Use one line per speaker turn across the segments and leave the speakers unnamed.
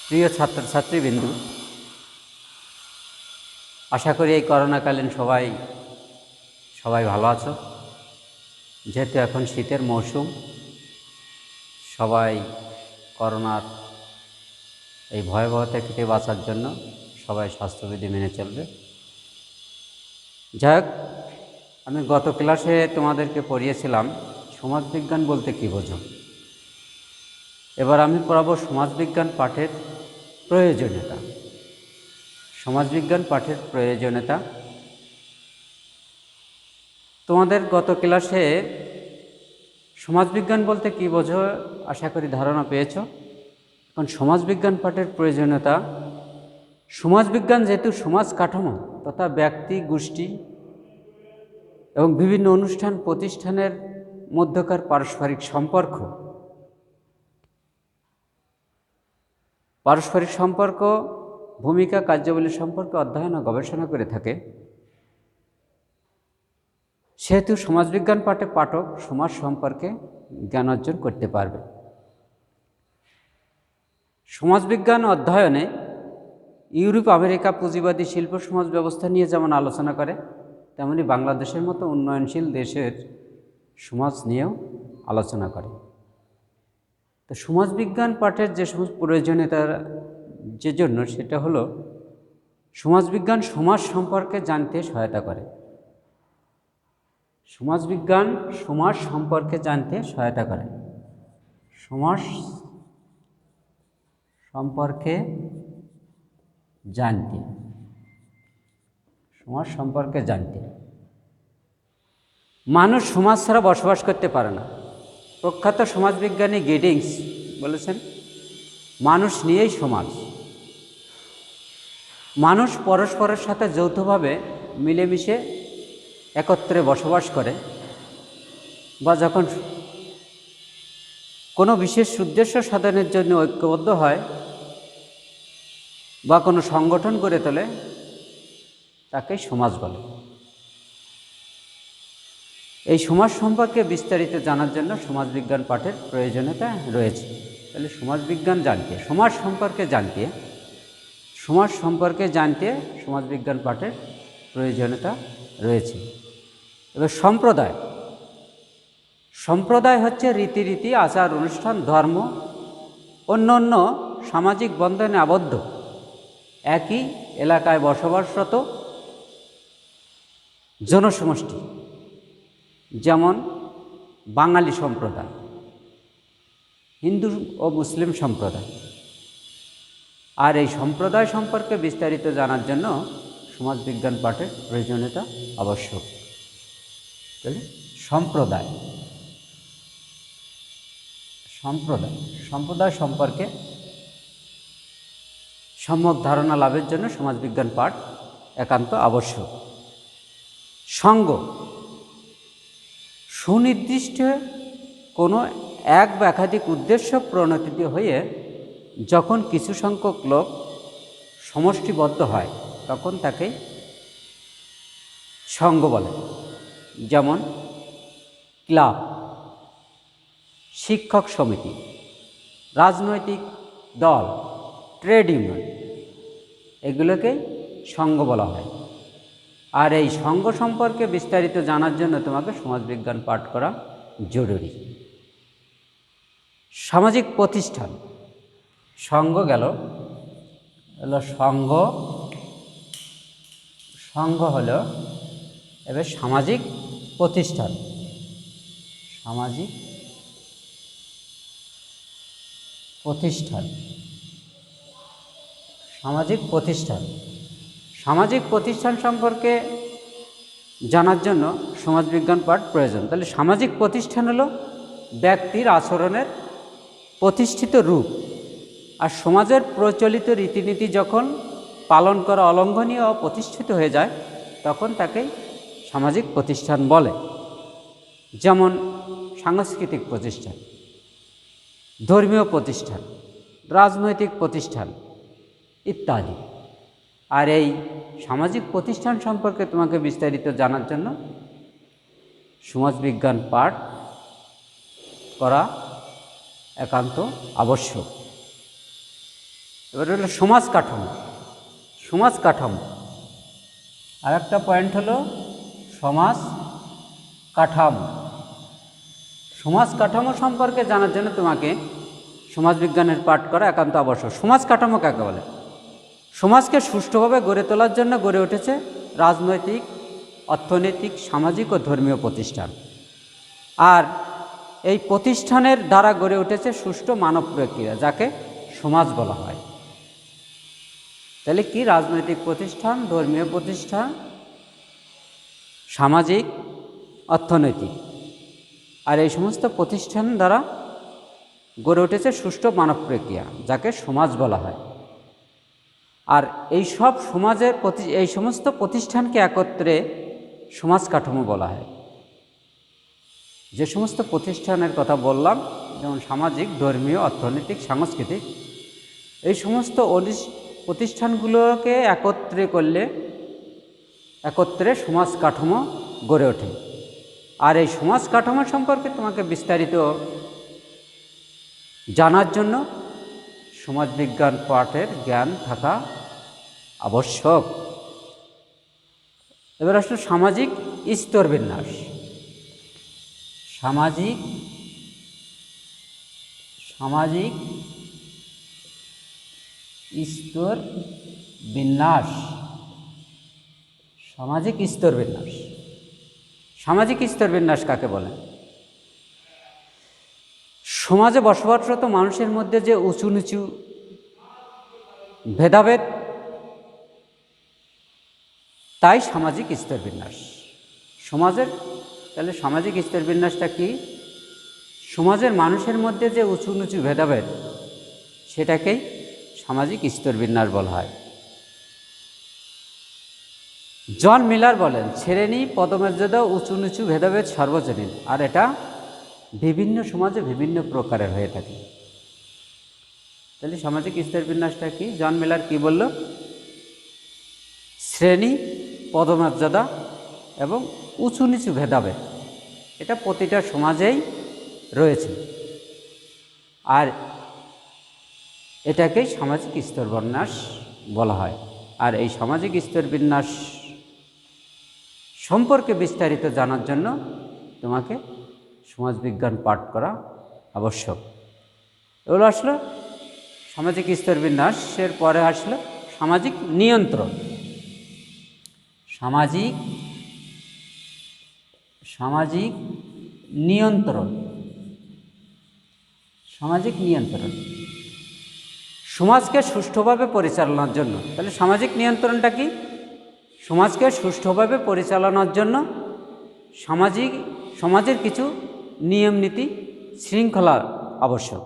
প্রিয় ছাত্রছাত্রীবৃন্দু, আশা করি এই করোনাকালীন সবাই ভালো আছো। যেহেতু এখন শীতের মৌসুম, সবাই করোনার এই ভয়াবহতা থেকে বাঁচার জন্য সবাই স্বাস্থ্যবিধি মেনে চলবে। যাই হোক, আমি গত ক্লাসে তোমাদেরকে পড়িয়েছিলাম সমাজবিজ্ঞান বলতে কী বোঝো। এবার আমি পড়াবো সমাজবিজ্ঞান পাঠের প্রয়োজনীয়তা। সমাজবিজ্ঞান পাঠের প্রয়োজনীয়তা। তোমাদের গত ক্লাসে সমাজবিজ্ঞান বলতে কী বোঝো আশা করি ধারণা পেয়েছো। এখন সমাজবিজ্ঞান পাঠের প্রয়োজনীয়তা। সমাজবিজ্ঞান যেহেতু সমাজ কাঠামো তথা ব্যক্তি, গোষ্ঠী এবং বিভিন্ন অনুষ্ঠান প্রতিষ্ঠানের মধ্যকার পারস্পরিক সম্পর্ক, ভূমিকা, কার্যাবলী সম্পর্কে অধ্যয়ন ও গবেষণা করে থাকে, সেহেতু সমাজবিজ্ঞান পাঠে পাঠক সমাজ সম্পর্কে জ্ঞান অর্জন করতে পারবে। সমাজবিজ্ঞান অধ্যয়নে ইউরোপ আমেরিকা পুঁজিবাদী শিল্প সমাজ ব্যবস্থা নিয়ে যেমন আলোচনা করে, তেমনি বাংলাদেশের মতো উন্নয়নশীল দেশের সমাজ নিয়েও আলোচনা করে। তো সমাজবিজ্ঞান পাঠের যে সমস্ত প্রয়োজনীয়তার যে জন্য, সেটা হলো সমাজবিজ্ঞান সমাজ সম্পর্কে জানতে সহায়তা করে। সমাজবিজ্ঞান সমাজ সম্পর্কে জানতে সহায়তা করে। সমাজ সম্পর্কে জানতে মানুষ সমাজ ছাড়া বসবাস করতে পারে না। প্রখ্যাত সমাজবিজ্ঞানী গিডিংস বলেছেন, মানুষ নিয়েই সমাজ। মানুষ পরস্পরের সাথে যৌথভাবে মিলেমিশে একত্রে বসবাস করে, বা যখন কোনো বিশেষ উদ্দেশ্য সাধনের জন্য ঐক্যবদ্ধ হয় বা কোনো সংগঠন গড়ে তোলে, তাকেই সমাজ বলে। এই সমাজ সম্পর্কে বিস্তারিত জানার জন্য সমাজবিজ্ঞান পাঠের প্রয়োজনীয়তা রয়েছে। তাহলে সমাজবিজ্ঞান জানতে, সমাজ সম্পর্কে জানতে সমাজবিজ্ঞান পাঠের প্রয়োজনীয়তা রয়েছে। এবার সম্প্রদায় হচ্ছে রীতিনীতি, আচার অনুষ্ঠান, ধর্ম, অন্য সামাজিক বন্ধনে আবদ্ধ একই এলাকায় বসবাসরত জনসমষ্টি, যেমন বাঙালি সম্প্রদায়, হিন্দু ও মুসলিম সম্প্রদায়। আর এই সম্প্রদায় সম্পর্কে বিস্তারিত জানার জন্য সমাজবিজ্ঞান পাঠের প্রয়োজনীয়তা আবশ্যক। তাহলে সম্প্রদায় সম্পর্কে সম্যক ধারণা লাভের জন্য সমাজবিজ্ঞান পাঠ একান্ত আবশ্যক। সঙ্গ, সুনির্দিষ্ট কোনো এক বা একাধিক উদ্দেশ্য প্রণোদিত হয়ে যখন কিছু সংখ্যক লোক সমষ্টিবদ্ধ হয়, তখন তাকে সঙ্গ বলে। যেমন ক্লাব, শিক্ষক সমিতি, রাজনৈতিক দল, ট্রেড ইউনিয়ন, এগুলোকে সঙ্গ বলা হয়। আর এই সঙ্গ সম্পর্কে বিস্তারিত জানার জন্য তোমাকে সমাজবিজ্ঞান পাঠ করা জরুরি। সামাজিক প্রতিষ্ঠান, সঙ্গ গেল, সঙ্গ হলো এবার সামাজিক প্রতিষ্ঠান। সামাজিক প্রতিষ্ঠান সম্পর্কে জানার জন্য সমাজবিজ্ঞান পাঠ প্রয়োজন। তাহলে সামাজিক প্রতিষ্ঠান হলো ব্যক্তির আচরণের প্রতিষ্ঠিত রূপ। আর সমাজের প্রচলিত রীতিনীতি যখন পালন করা অলঙ্ঘনীয় ও প্রতিষ্ঠিত হয়ে যায়, তখন তাকে সামাজিক প্রতিষ্ঠান বলে। যেমন সাংস্কৃতিক প্রতিষ্ঠান, ধর্মীয় প্রতিষ্ঠান, রাজনৈতিক প্রতিষ্ঠান ইত্যাদি। আর এই সামাজিক প্রতিষ্ঠান সম্পর্কে তোমাকে বিস্তারিত জানার জন্য সমাজবিজ্ঞান পাঠ করা একান্ত আবশ্যক। এবার হলো সমাজ কাঠামো। সমাজ কাঠামো আর একটা পয়েন্ট হলো সমাজ কাঠামো। সমাজ কাঠামো সম্পর্কে জানার জন্য তোমাকে সমাজবিজ্ঞানের পাঠ করা একান্ত আবশ্যক। সমাজ কাঠামো কাকে বলে? সমাজকে সুষ্ঠুভাবে গড়ে তোলার জন্য গড়ে উঠেছে রাজনৈতিক, অর্থনৈতিক, সামাজিক ও ধর্মীয় প্রতিষ্ঠান। আর এই প্রতিষ্ঠানের দ্বারা গড়ে উঠেছে সুষ্ঠু মানব প্রক্রিয়া, যাকে সমাজ বলা হয়। তাহলে কি? রাজনৈতিক প্রতিষ্ঠান, ধর্মীয় প্রতিষ্ঠান, সামাজিক, অর্থনৈতিক, আর এই সমস্ত প্রতিষ্ঠান দ্বারা গড়ে উঠেছে সুষ্ঠু মানব প্রক্রিয়া, যাকে সমাজ বলা হয়। আর এই সব সমাজের এই সমস্ত প্রতিষ্ঠানকে একত্রে সমাজ কাঠামো বলা হয়। যে সমস্ত প্রতিষ্ঠানের কথা বললাম, যেমন সামাজিক, ধর্মীয়, অর্থনৈতিক, সাংস্কৃতিক, এই সমস্ত প্রতিষ্ঠানগুলোকে একত্রে সমাজ কাঠামো গড়ে ওঠে। আর এই সমাজ কাঠামো সম্পর্কে তোমাকে বিস্তারিত জানার জন্য সমাজবিজ্ঞান পাঠের জ্ঞান থাকা আবশ্যক। এবার আসলে সামাজিক স্তর বিন্যাস। সামাজিক স্তর বিন্যাস। সামাজিক স্তর বিন্যাস। সামাজিক স্তর বিন্যাস কাকে বলে? সমাজে বসবাসরত মানুষের মধ্যে যে উঁচু নিচু ভেদাভেদ, তাই সামাজিক স্তর বিন্যাস সমাজের। তাহলে সামাজিক স্তর বিন্যাসটা কি? সমাজের মানুষের মধ্যে যে উঁচু নিচু ভেদাভেদ, সেটাকেই সামাজিক স্তর বিন্যাস বলা হয়। জন মিলার বলেন, শ্রেণী, পদমর্যাদা, উঁচু নিচু ভেদাভেদ সর্বজনীন, আর এটা বিভিন্ন সমাজে বিভিন্ন প্রকারের হয়ে থাকে। তাহলে সামাজিক স্তর বিন্যাসটা কি? জন মিলার কি বলল? শ্রেণী, পদমর্যাদা এবং উঁচু নিচু ভেদাভেদ এটা প্রতিটা সমাজেই রয়েছে, আর এটাকেই সামাজিক স্তর বিন্যাস বলা হয়। আর এই সামাজিক স্তর বিন্যাস সম্পর্কে বিস্তারিত জানার জন্য তোমাকে সমাজবিজ্ঞান পাঠ করা আবশ্যক। এগুলো আসলো সামাজিক স্তর বিন্যাসের পরে আসলো সামাজিক নিয়ন্ত্রণ। সামাজিক নিয়ন্ত্রণ। সামাজিক নিয়ন্ত্রণ সমাজকে সুষ্ঠুভাবে পরিচালনার জন্য। তাহলে সামাজিক নিয়ন্ত্রণটা কি? সমাজকে সুষ্ঠুভাবে পরিচালনার জন্য সমাজের কিছু নিয়ম নীতি শৃঙ্খলা আবশ্যক।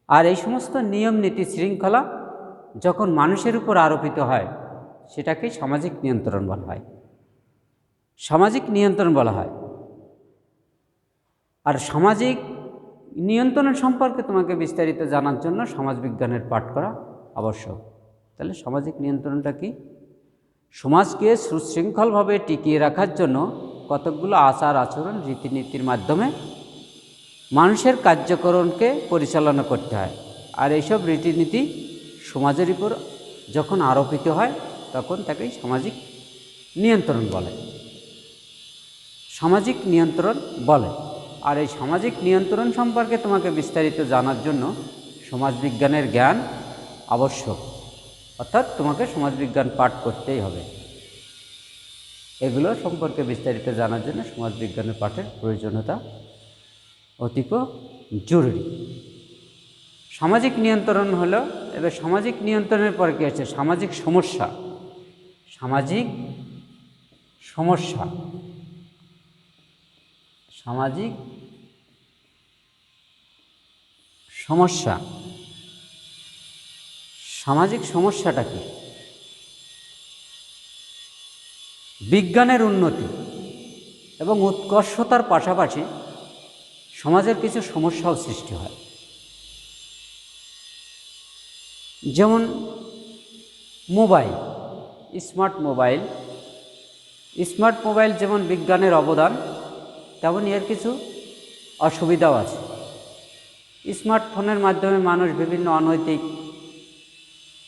আর এই সমস্ত নিয়ম নীতি শৃঙ্খলা যখন মানুষের উপর আরোপিত হয়, সেটাকে সামাজিক নিয়ন্ত্রণ বলা হয়। সামাজিক নিয়ন্ত্রণ বলা হয়। আর সামাজিক নিয়ন্ত্রণ সম্পর্কে তোমাকে বিস্তারিত জানার জন্য সমাজবিজ্ঞানের পাঠ করা আবশ্যক। তাহলে সামাজিক নিয়ন্ত্রণটা কি? সমাজকে সুশৃঙ্খলভাবে টিকিয়ে রাখার জন্য কতকগুলো আচার আচরণ, রীতিনীতির মাধ্যমে মানুষের কার্যক্রমকে পরিচালনা করতে হয়। আর এইসব রীতিনীতি সমাজের উপর যখন আরোপিত হয়, তখন তাকেই সামাজিক নিয়ন্ত্রণ বলে। সামাজিক নিয়ন্ত্রণ বলে। আর এই সামাজিক নিয়ন্ত্রণ সম্পর্কে তোমাকে বিস্তারিত জানার জন্য সমাজবিজ্ঞানের জ্ঞান আবশ্যক। অর্থাৎ তোমাকে সমাজবিজ্ঞান পাঠ করতেই হবে। এগুলো সম্পর্কে বিস্তারিত জানার জন্য সমাজবিজ্ঞানের পাঠের প্রয়োজনীয়তা অতীব জরুরি। সামাজিক নিয়ন্ত্রণ হলো, এবার সামাজিক নিয়ন্ত্রণের পরে কী আছে? সামাজিক সমস্যা। সামাজিক সমস্যা। সামাজিক সমস্যা। সামাজিক সমস্যাটা কি? বিজ্ঞানের উন্নতি এবং উৎকর্ষতার পাশাপাশি সমাজের কিছু সমস্যাও সৃষ্টি হয়। যেমন মোবাইল, স্মার্ট মোবাইল যেমন বিজ্ঞানের অবদান, তেমন এর কিছু অসুবিধাও আছে। স্মার্টফোনের মাধ্যমে মানুষ বিভিন্ন অনৈতিক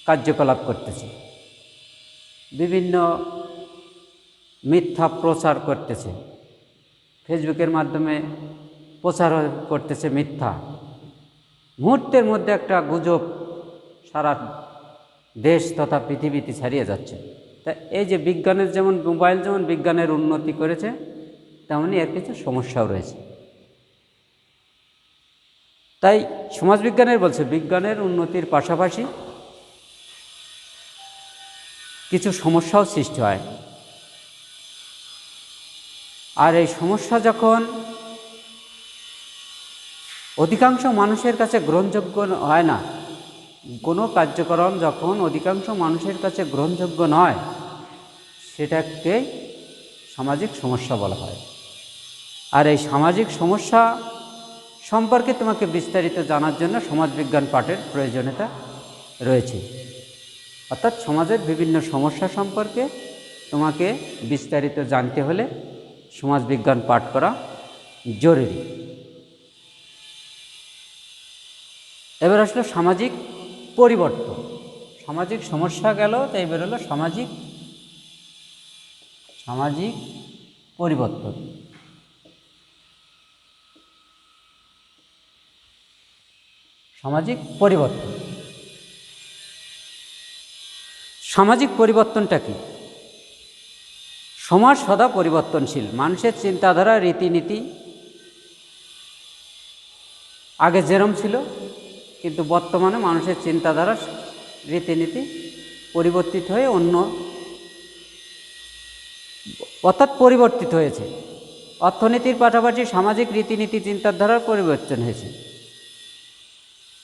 কার্যকলাপ করতেছে, বিভিন্ন মিথ্যা প্রচার করতেছে, ফেসবুকের মাধ্যমে প্রচার করতেছে মিথ্যা, মুহূর্তের মধ্যে একটা গুজব সারা দেশ তথা পৃথিবীতে ছাড়িয়ে যাচ্ছে। তা এই যে বিজ্ঞানের যেমন মোবাইল যেমন বিজ্ঞানের উন্নতি করেছে, তেমনি এর কিছু সমস্যাও রয়েছে। তাই সমাজবিজ্ঞানের বলছে বিজ্ঞানের উন্নতির পাশাপাশি কিছু সমস্যাও সৃষ্টি হয়। আর এই সমস্যা যখন অধিকাংশ মানুষের কাছে গ্রহণযোগ্য হয় না, কোনো কার্যক্রম যখন অধিকাংশ মানুষের কাছে গ্রহণযোগ্য নয়, সেটাকে সামাজিক সমস্যা বলা হয়। আর এই সামাজিক সমস্যা সম্পর্কে তোমাকে বিস্তারিত জানার জন্য সমাজবিজ্ঞান পাঠের প্রয়োজনীয়তা রয়েছে। অর্থাৎ সমাজের বিভিন্ন সমস্যা সম্পর্কে তোমাকে বিস্তারিত জানতে হলে সমাজবিজ্ঞান পাঠ করা জরুরি। এবার আসলে সামাজিক পরিবর্তন, সামাজিক সমস্যা গেল, তো এবার হলো সামাজিক পরিবর্তন। সামাজিক পরিবর্তন, সামাজিক পরিবর্তনটা কি? সমাজ সদা পরিবর্তনশীল। মানুষের চিন্তাধারা, রীতিনীতি আগে যেরম ছিল, কিন্তু বর্তমানে মানুষের চিন্তাধারা, রীতিনীতি পরিবর্তিত হয়ে অর্থাৎ পরিবর্তিত হয়েছে। অর্থনীতির পাশাপাশি সামাজিক রীতিনীতি চিন্তাধারার পরিবর্তন হয়েছে,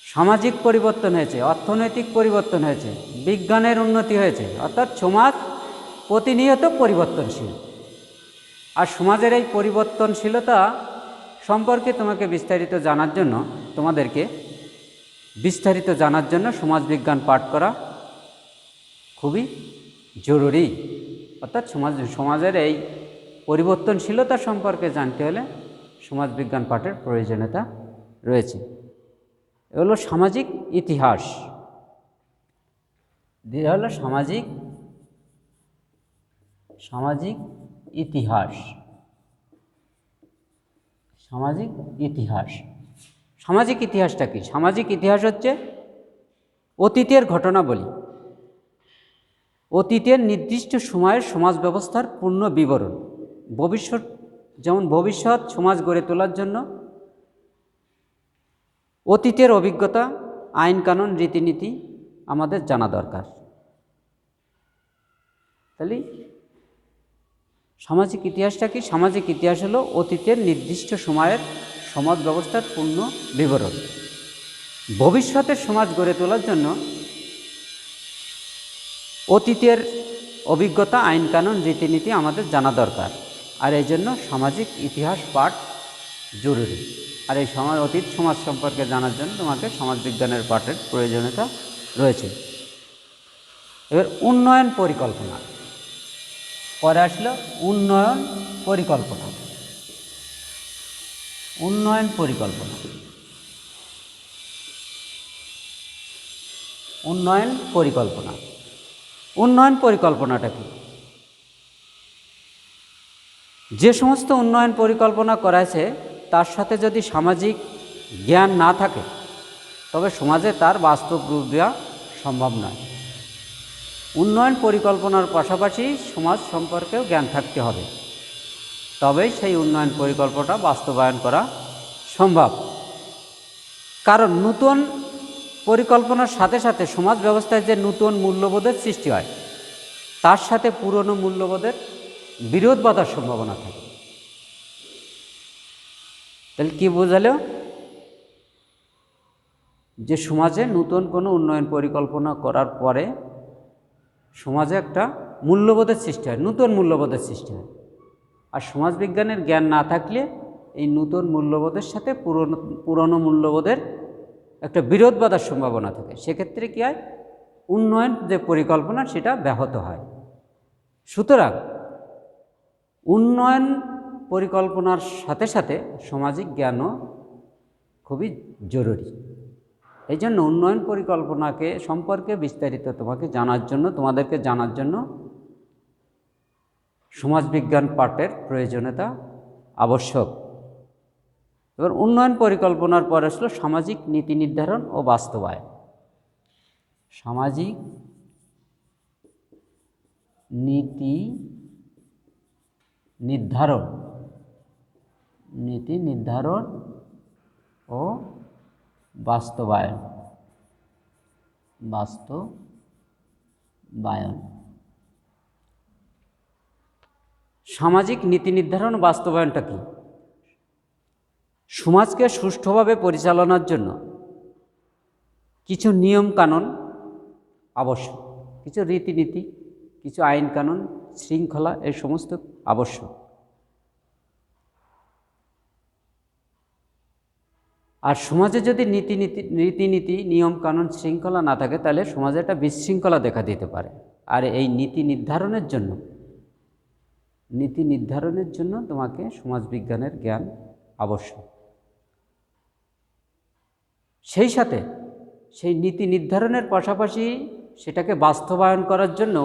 সামাজিক পরিবর্তন হয়েছে, অর্থনৈতিক পরিবর্তন হয়েছে, বিজ্ঞানের উন্নতি হয়েছে। অর্থাৎ সমাজ প্রতিনিয়ত পরিবর্তনশীল। আর সমাজের এই পরিবর্তনশীলতা সম্পর্কে তোমাকে বিস্তারিত জানার জন্য, তোমাদেরকে বিস্তারিত জানার জন্য সমাজবিজ্ঞান পাঠ করা খুবই জরুরি। অর্থাৎ সমাজের এই পরিবর্তনশীলতা সম্পর্কে জানতে হলে সমাজবিজ্ঞান পাঠের প্রয়োজনীয়তা রয়েছে। এ হলো সামাজিক ইতিহাস, হলো সামাজিক ইতিহাস। সামাজিক ইতিহাস, সামাজিক ইতিহাসটা কি? সামাজিক ইতিহাস হচ্ছে অতীতের ঘটনাবলী, অতীতের নির্দিষ্ট সময়ের সমাজ ব্যবস্থার পূর্ণ বিবরণ। ভবিষ্যৎ সমাজ গড়ে তোলার জন্য অতীতের অভিজ্ঞতা, আইন কানুন, রীতিনীতি আমাদের জানা দরকার। তাহলে সামাজিক ইতিহাসটা কি? সামাজিক ইতিহাস হলো অতীতের নির্দিষ্ট সময়ের সমাজ ব্যবস্থার পূর্ণ বিবরণ। ভবিষ্যতের সমাজ গড়ে তোলার জন্য অতীতের অভিজ্ঞতা, আইন কানুন, রীতিনীতি আমাদের জানা দরকার। আর এই জন্য সামাজিক ইতিহাস পাঠ জরুরি। আর এই অতীত সমাজ সম্পর্কে জানার জন্য তোমাকে সমাজবিজ্ঞানের পাঠের প্রয়োজনীয়তা রয়েছে। এবার উন্নয়ন পরিকল্পনা, পরে আসলো উন্নয়ন পরিকল্পনা। উন্নয়ন পরিকল্পনা, উন্নয়ন পরিকল্পনা, উন্নয়ন পরিকল্পনাটা কি? যে সমস্ত উন্নয়ন পরিকল্পনা করেছে তার সাথে যদি সামাজিক জ্ঞান না থাকে, তবে সমাজে তার বাস্তব রূপ দেওয়া সম্ভব নয়। উন্নয়ন পরিকল্পনার পাশাপাশি সমাজ সম্পর্কেও জ্ঞান থাকতে হবে, তবেই সেই উন্নয়ন পরিকল্পনাটা বাস্তবায়ন করা সম্ভব। কারণ নতুন পরিকল্পনার সাথে সাথে সমাজ ব্যবস্থায় যে নতুন মূল্যবোধের সৃষ্টি হয়, তার সাথে পুরনো মূল্যবোধের বিরোধ বাধার সম্ভাবনা থাকে। তাহলে কি বোঝালো? যে সমাজে নতুন কোনো উন্নয়ন পরিকল্পনা করার পরে সমাজে একটা মূল্যবোধের সৃষ্টি হয়, নতুন মূল্যবোধের সৃষ্টি হয়। আর সমাজবিজ্ঞানের জ্ঞান না থাকলে এই নতুন মূল্যবোধের সাথে পুরনো মূল্যবোধের একটা বিরোধ বাধার সম্ভাবনা থাকে। সেক্ষেত্রে কী হয়? উন্নয়ন যে পরিকল্পনা সেটা ব্যাহত হয়। সুতরাং উন্নয়ন পরিকল্পনার সাথে সাথে সামাজিক জ্ঞানও খুবই জরুরি। এই জন্য উন্নয়ন পরিকল্পনাকে সম্পর্কে বিস্তারিত তোমাদেরকে জানার জন্য সমাজবিজ্ঞান পাঠের প্রয়োজনীয়তা আবশ্যক। এবার উন্নয়ন পরিকল্পনার পর আসলো সামাজিক নীতি নির্ধারণ ও বাস্তবায়ন। সামাজিক নীতি নির্ধারণ ও বাস্তবায়ন। সামাজিক নীতি নির্ধারণ ও বাস্তবায়নটা কি? সমাজকে সুষ্ঠুভাবে পরিচালনার জন্য কিছু নিয়ম কানুন আবশ্যক, কিছু রীতিনীতি, কিছু আইন কানুন, শৃঙ্খলা, এই সমস্ত আবশ্যক। আর সমাজে যদি রীতিনীতি, নিয়ম কানুন, শৃঙ্খলা না থাকে তাহলে সমাজে একটা বিশৃঙ্খলা দেখা দিতে পারে। আর এই নীতি নির্ধারণের জন্য তোমাকে সমাজবিজ্ঞানের জ্ঞান আবশ্যক। সেই সাথে সেই নীতি নির্ধারণের পাশাপাশি সেটাকে বাস্তবায়ন করার জন্য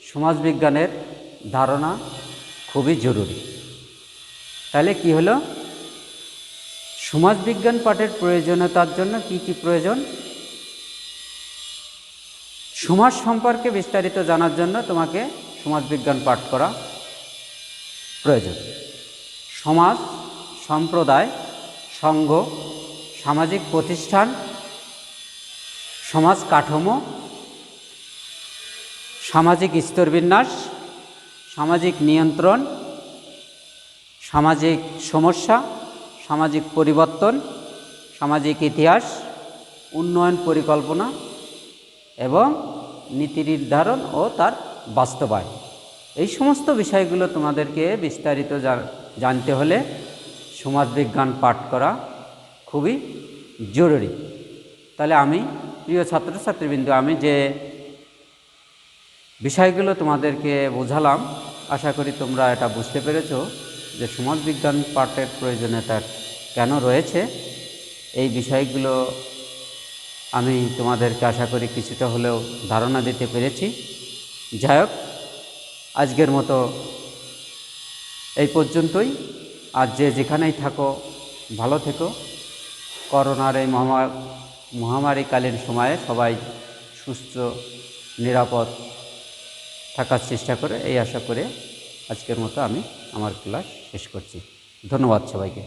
সমাজবিজ্ঞানের ধারণা খুবই জরুরি। তাহলে কি হলো? সমাজবিজ্ঞান পাঠের প্রয়োজনীয়তার জন্য কি কি প্রয়োজন? সমাজ সম্পর্কে বিস্তারিত জানার জন্য তোমাকে সমাজবিজ্ঞান পাঠ করা প্রয়োজন। সমাজ, সম্প্রদায়, সংঘ, সামাজিক প্রতিষ্ঠান, সমাজ কাঠামো, সামাজিক স্তরবিন্যাস, সামাজিক নিয়ন্ত্রণ, সামাজিক সমস্যা, সামাজিক পরিবর্তন, সামাজিক ইতিহাস, উন্নয়ন পরিকল্পনা এবং নীতি নির্ধারণ ও তার বাস্তবায়ন, এই সমস্ত বিষয়গুলো তোমাদেরকে বিস্তারিত জানতে হলে সমাজবিজ্ঞান পাঠ করা খুবই জরুরি। তাহলে আমি প্রিয় ছাত্রছাত্রীবৃন্দ, আমি যে বিষয়গুলো তোমাদেরকে বোঝালাম, আশা করি তোমরা এটা বুঝতে পেরেছো যে সমাজবিজ্ঞান পাঠের প্রয়োজনীয়তা কেন রয়েছে। এই বিষয়গুলো আমি তোমাদেরকে আশা করি কিছুটা হলেও ধারণা দিতে পেরেছি। যাই হোক, আজকের মতো এই পর্যন্তই। আর যে যেখানেই থাকো ভালো থেকো। করোনার এই মহামারীকালীন সময়ে সবাই সুস্থ নিরাপদ থাকার চেষ্টা করে, এই আশা করে আজকের মতো আমি আমার ক্লাস শেষ করছি। ধন্যবাদ সবাইকে।